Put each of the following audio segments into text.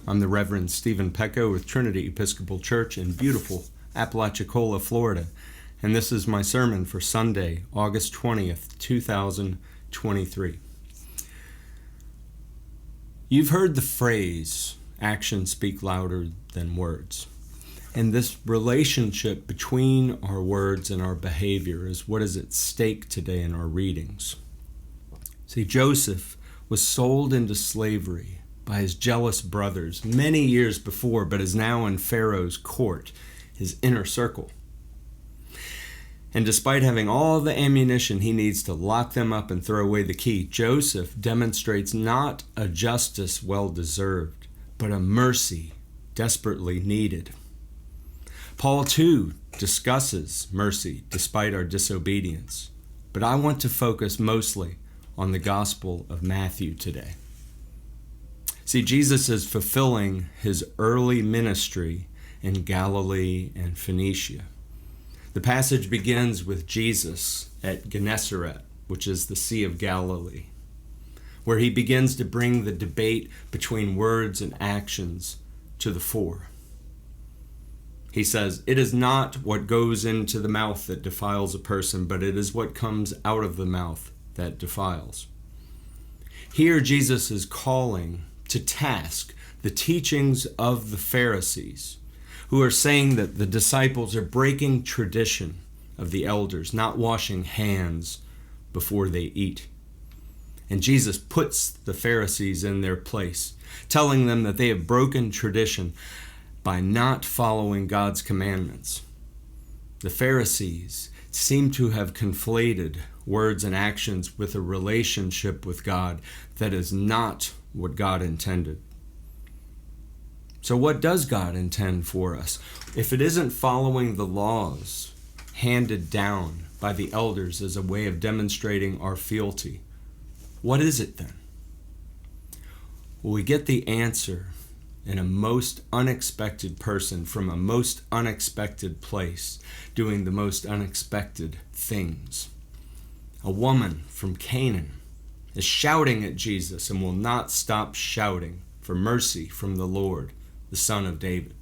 I'm the Reverend Stephen Pecco with Trinity Episcopal Church in beautiful Apalachicola, Florida, and this is my sermon for Sunday, August 20th, 2023. You've heard the phrase, actions speak louder than words. And this relationship between our words and our behavior is what is at stake today in our readings. See, Joseph was sold into slavery by his jealous brothers many years before, but is now in Pharaoh's court, his inner circle. And despite having all the ammunition he needs to lock them up and throw away the key, Joseph demonstrates not a justice well-deserved, but a mercy desperately needed. Paul, too, discusses mercy despite our disobedience, but I want to focus mostly on the Gospel of Matthew today. See, Jesus is fulfilling his early ministry in Galilee and Phoenicia. The passage begins with Jesus at Gennesaret, which is the Sea of Galilee, where he begins to bring the debate between words and actions to the fore. He says, "It is not what goes into the mouth that defiles a person, but it is what comes out of the mouth that defiles." Here Jesus is calling to task the teachings of the Pharisees, who are saying that the disciples are breaking tradition of the elders, not washing hands before they eat. And Jesus puts the Pharisees in their place, telling them that they have broken tradition by not following God's commandments. The Pharisees seem to have conflated words and actions with a relationship with God that is not what God intended. So what does God intend for us? If it isn't following the laws handed down by the elders as a way of demonstrating our fealty, what is it then? Well, we get the answer in a most unexpected person from a most unexpected place doing the most unexpected things. A woman from Canaan is shouting at Jesus and will not stop shouting for mercy from the Lord, the Son of David.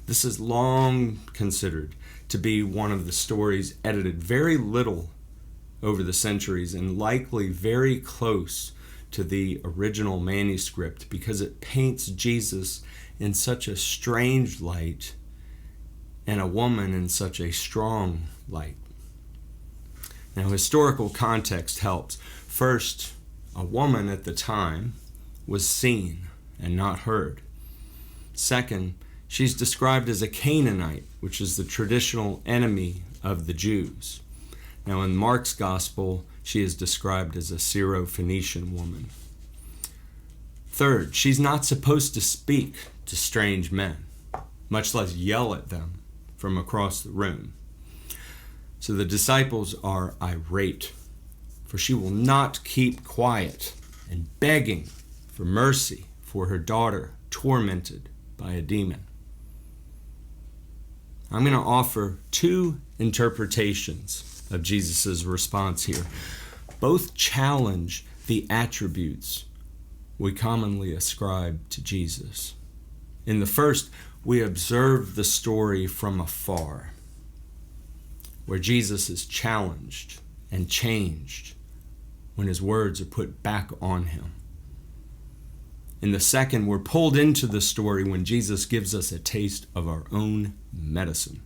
This is long considered to be one of the stories edited very little over the centuries and likely very close to the original manuscript because it paints Jesus in such a strange light and a woman in such a strong light. Now, historical context helps. First, a woman at the time was seen and not heard. Second, she's described as a Canaanite, which is the traditional enemy of the Jews. Now, in Mark's gospel, she is described as a Syro-Phoenician woman. Third, she's not supposed to speak to strange men, much less yell at them from across the room. So the disciples are irate, for she will not keep quiet and begging for mercy for her daughter tormented by a demon. I'm going to offer two interpretations of Jesus' response here. Both challenge the attributes we commonly ascribe to Jesus. In the first, we observe the story from afar, where Jesus is challenged and changed when his words are put back on him. In the second, we're pulled into the story when Jesus gives us a taste of our own medicine.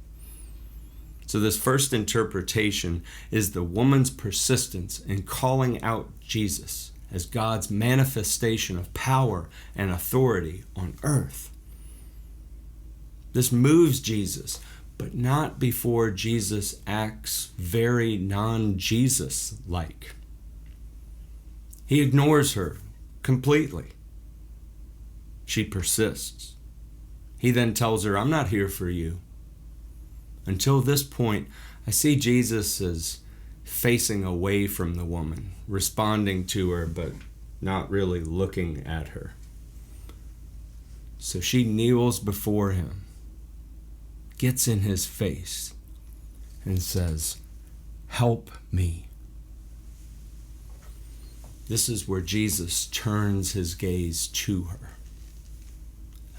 So this first interpretation is the woman's persistence in calling out Jesus as God's manifestation of power and authority on earth. This moves Jesus, but not before Jesus acts very non-Jesus-like. He ignores her completely. She persists. He then tells her, "I'm not here for you." Until this point, I see Jesus as facing away from the woman, responding to her, but not really looking at her. So she kneels before him, gets in his face, and says, "Help me." This is where Jesus turns his gaze to her.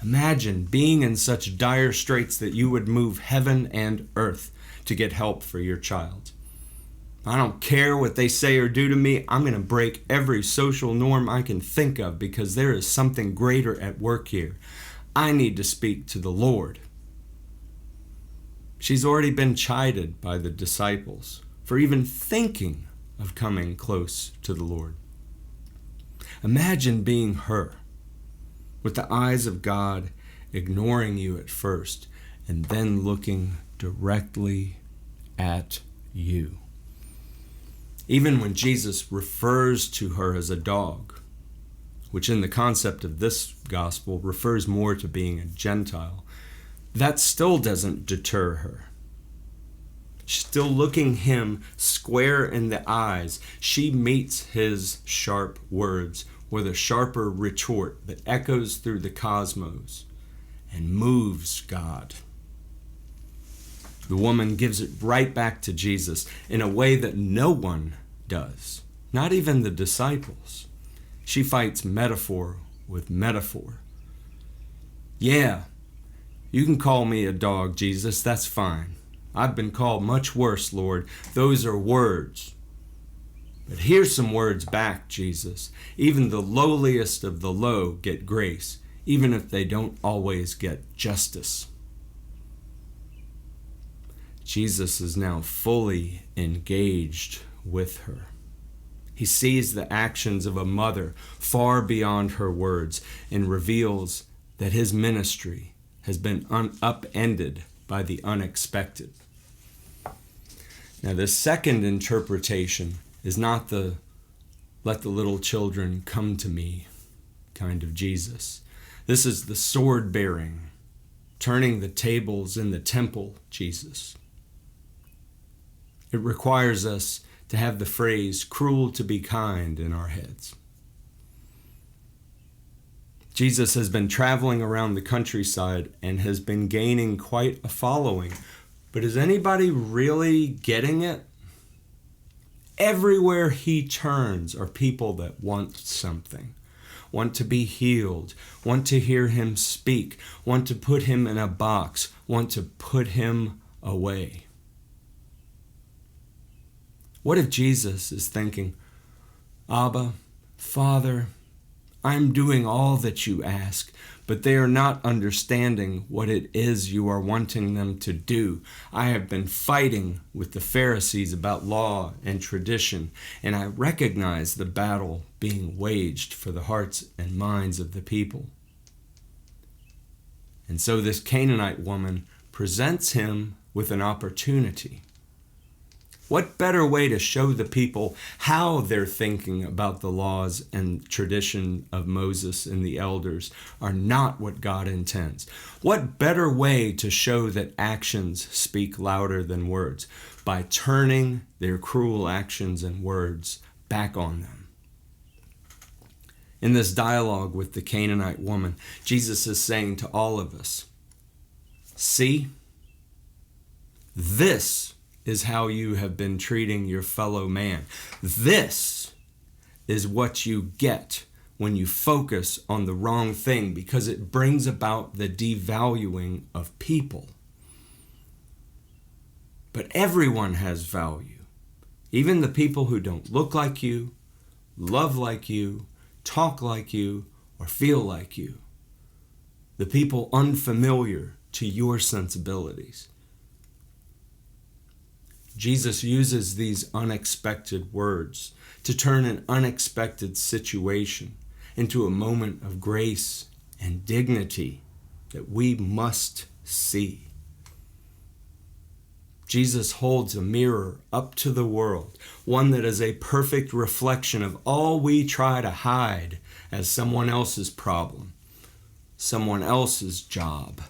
Imagine being in such dire straits that you would move heaven and earth to get help for your child. I don't care what they say or do to me. I'm going to break every social norm I can think of because there is something greater at work here. I need to speak to the Lord. She's already been chided by the disciples for even thinking of coming close to the Lord. Imagine being her, with the eyes of God ignoring you at first and then looking directly at you. Even when Jesus refers to her as a dog, which in the concept of this gospel refers more to being a Gentile, that still doesn't deter her. Still looking him square in the eyes, she meets his sharp words with a sharper retort that echoes through the cosmos and moves God. The woman gives it right back to Jesus in a way that no one does, not even the disciples. She fights metaphor with metaphor. Yeah, you can call me a dog, Jesus, that's fine. I've been called much worse, Lord. Those are words. But here's some words back, Jesus. Even the lowliest of the low get grace, even if they don't always get justice. Jesus is now fully engaged with her. He sees the actions of a mother far beyond her words and reveals that his ministry has been upended by the unexpected. Now, the second interpretation is not the let the little children come to me kind of Jesus. This is the sword-bearing, turning the tables in the temple Jesus. It requires us to have the phrase cruel to be kind in our heads. Jesus has been traveling around the countryside and has been gaining quite a following. But is anybody really getting it? Everywhere he turns are people that want something, want to be healed, want to hear him speak, want to put him in a box, want to put him away. What if Jesus is thinking, Abba, Father, I'm doing all that you ask, but they are not understanding what it is you are wanting them to do. I have been fighting with the Pharisees about law and tradition, and I recognize the battle being waged for the hearts and minds of the people. And so this Canaanite woman presents him with an opportunity. What better way to show the people how they're thinking about the laws and tradition of Moses and the elders are not what God intends? What better way to show that actions speak louder than words? By turning their cruel actions and words back on them. In this dialogue with the Canaanite woman, Jesus is saying to all of us, see, this is how you have been treating your fellow man. This is what you get when you focus on the wrong thing, because it brings about the devaluing of people. But everyone has value. Even the people who don't look like you, love like you, talk like you, or feel like you. The people unfamiliar to your sensibilities. Jesus uses these unexpected words to turn an unexpected situation into a moment of grace and dignity that we must see. Jesus holds a mirror up to the world, one that is a perfect reflection of all we try to hide as someone else's problem, someone else's job.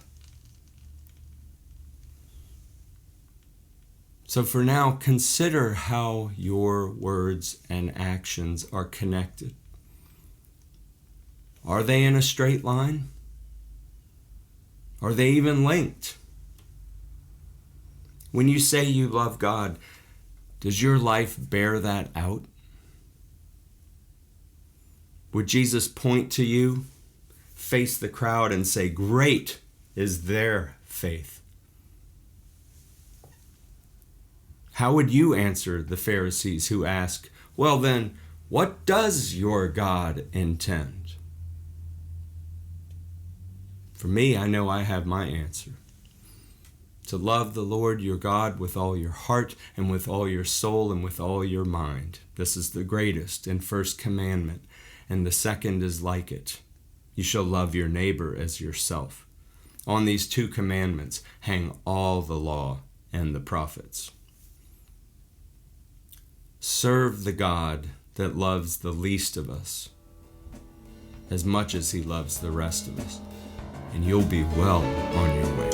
So for now, consider how your words and actions are connected. Are they in a straight line? Are they even linked? When you say you love God, does your life bear that out? Would Jesus point to you, face the crowd and say, "Great is their faith"? How would you answer the Pharisees who ask, "Well then, what does your God intend?" For me, I know I have my answer. To love the Lord your God with all your heart and with all your soul and with all your mind. This is the greatest and first commandment, and the second is like it. You shall love your neighbor as yourself. On these two commandments hang all the law and the prophets. Serve the God that loves the least of us as much as he loves the rest of us, and you'll be well on your way.